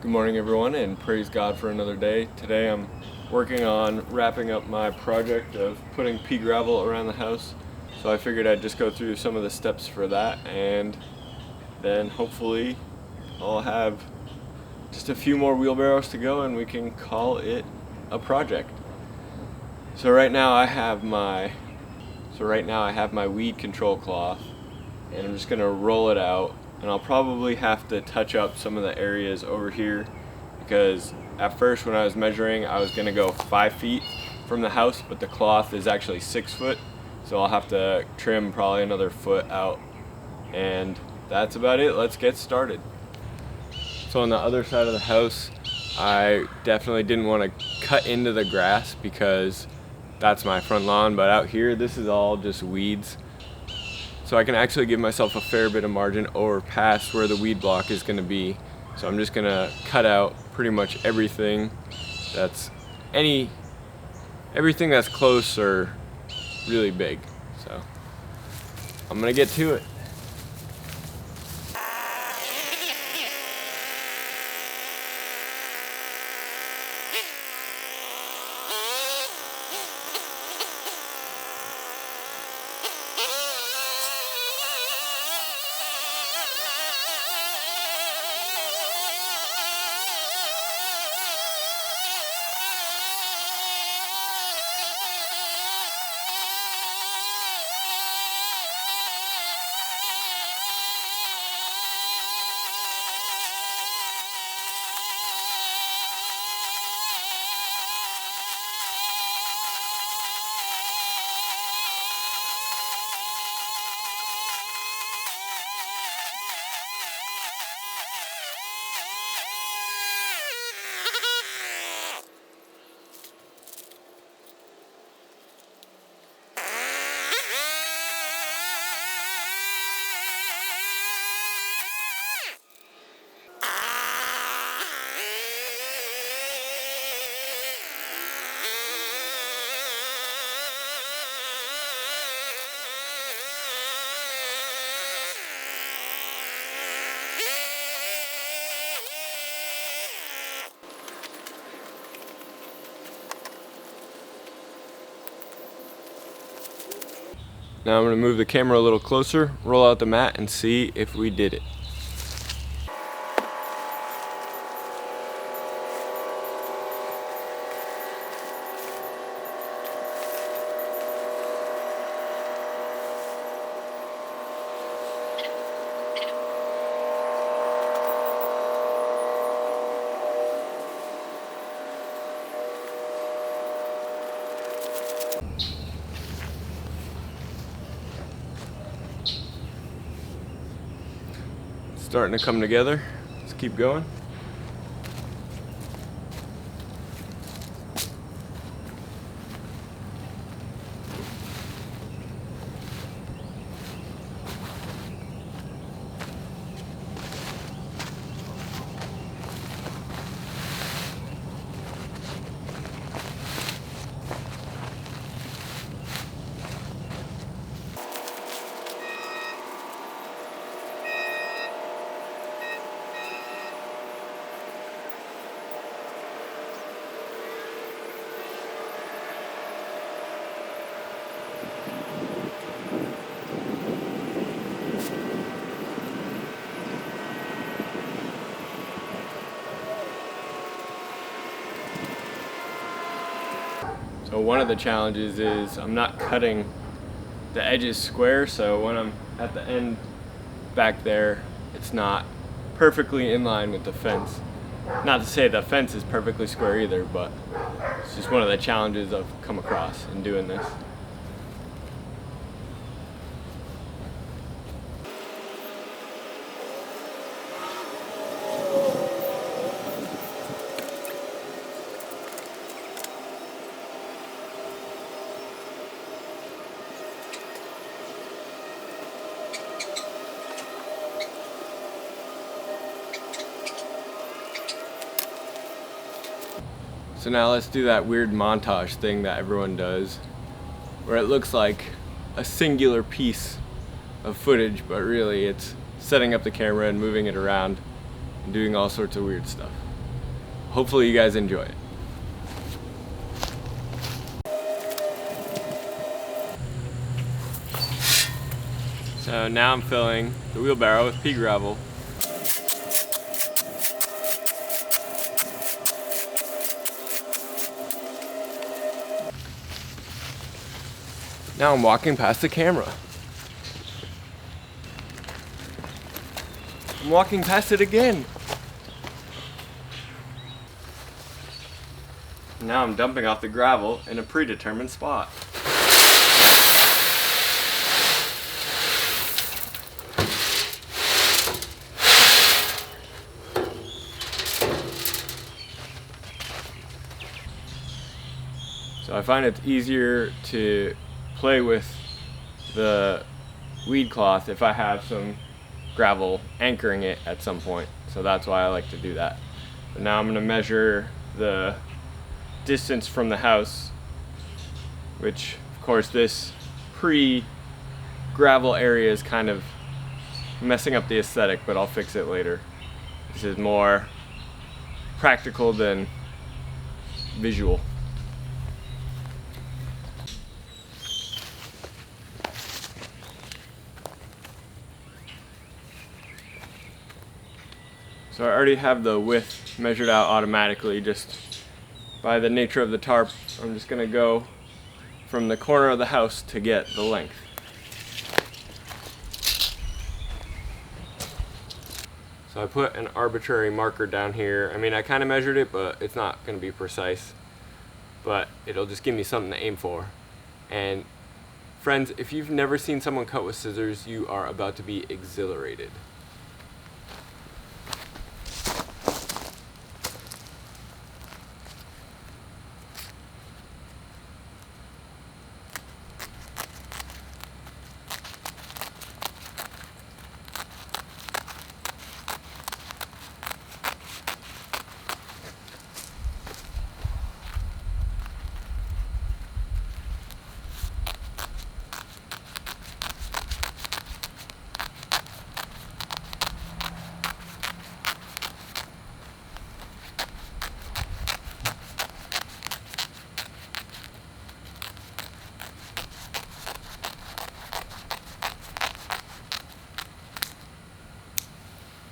Good morning everyone, and praise God for another day. Today I'm working on wrapping up my project of putting pea gravel around the house. So I figured I'd just go through some of the steps for that, and then hopefully I'll have just a few more wheelbarrows to go and we can call it a project. So right now I have my weed control cloth, and I'm just gonna roll it out, and I'll probably have to touch up some of the areas over here because at first when I was measuring I was gonna go 5 feet from the house, but the cloth is actually 6 foot, so I'll have to trim probably another foot out, and that's about it. Let's get started. So on the other side of the house, I definitely didn't want to cut into the grass because that's my front lawn, but out here this is all just weeds. So I can actually give myself a fair bit of margin over past where the weed block is going to be. So I'm just going to cut out pretty much everything that's close or really big. So I'm going to get to it. Now I'm going to move the camera a little closer, roll out the mat, and see if we did it. Starting to come together. Let's keep going. So one of the challenges is I'm not cutting the edges square, so when I'm at the end back there, it's not perfectly in line with the fence. Not to say the fence is perfectly square either, but it's just one of the challenges I've come across in doing this. So now let's do that weird montage thing that everyone does, where it looks like a singular piece of footage, but really it's setting up the camera and moving it around and doing all sorts of weird stuff. hopefully you guys enjoy it. So now I'm filling the wheelbarrow with pea gravel. Now I'm walking past the camera. I'm walking past it again. Now I'm dumping off the gravel in a predetermined spot. So I find it's easier to play with the weed cloth if I have some gravel anchoring it at some point. So that's why I like to do that. But now I'm going to measure the distance from the house, which of course this pre-gravel area is kind of messing up the aesthetic, but I'll fix it later. This is more practical than visual. So I already have the width measured out automatically just by the nature of the tarp. I'm just going to go from the corner of the house to get the length. So I put an arbitrary marker down here. I mean, I kind of measured it, but it's not going to be precise. But it'll just give me something to aim for. And friends, if you've never seen someone cut with scissors, you are about to be exhilarated.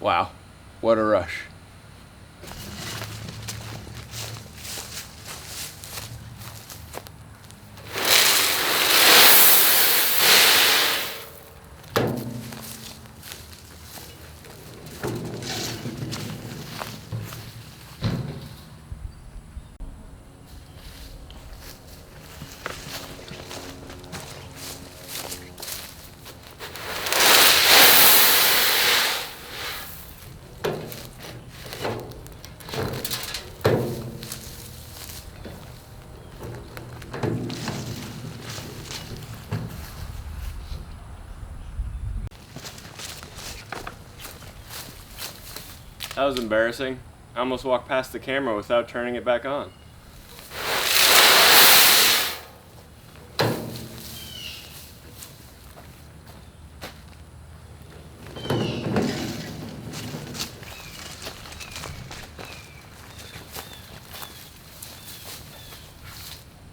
Wow, what a rush. That was embarrassing. I almost walked past the camera without turning it back on.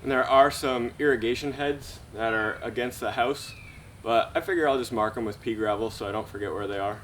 And there are some irrigation heads that are against the house, but I figure I'll just mark them with pea gravel so I don't forget where they are.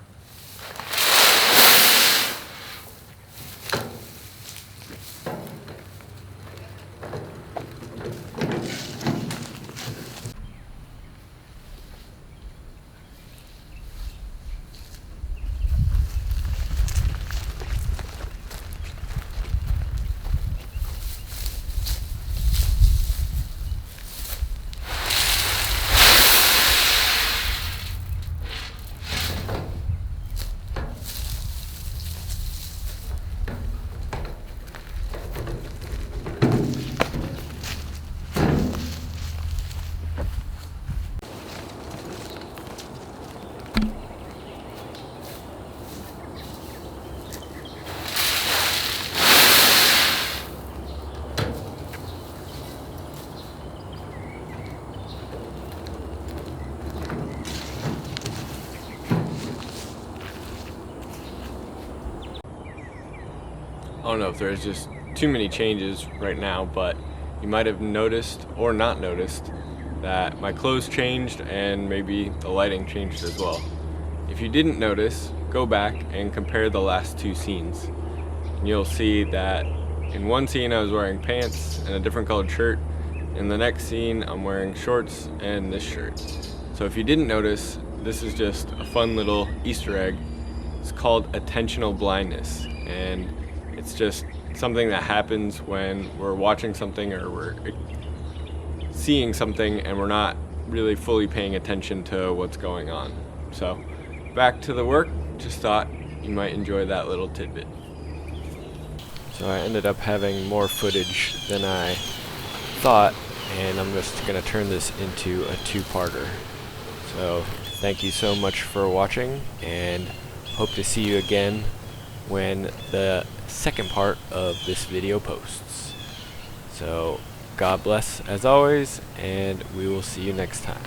I don't know if there's just too many changes right now, but you might have noticed or not noticed that my clothes changed and maybe the lighting changed as well. If you didn't notice, go back and compare the last two scenes. And you'll see that in one scene I was wearing pants and a different colored shirt. In the next scene I'm wearing shorts and this shirt. So if you didn't notice, this is just a fun little Easter egg. It's called attentional blindness, and it's just something that happens when we're watching something or we're seeing something and we're not really fully paying attention to what's going on. So back to the work, just thought you might enjoy that little tidbit. So I ended up having more footage than I thought, and I'm just going to turn this into a two-parter. So thank you so much for watching, and hope to see you again when the second part of this video posts. So God bless as always, and we will see you next time.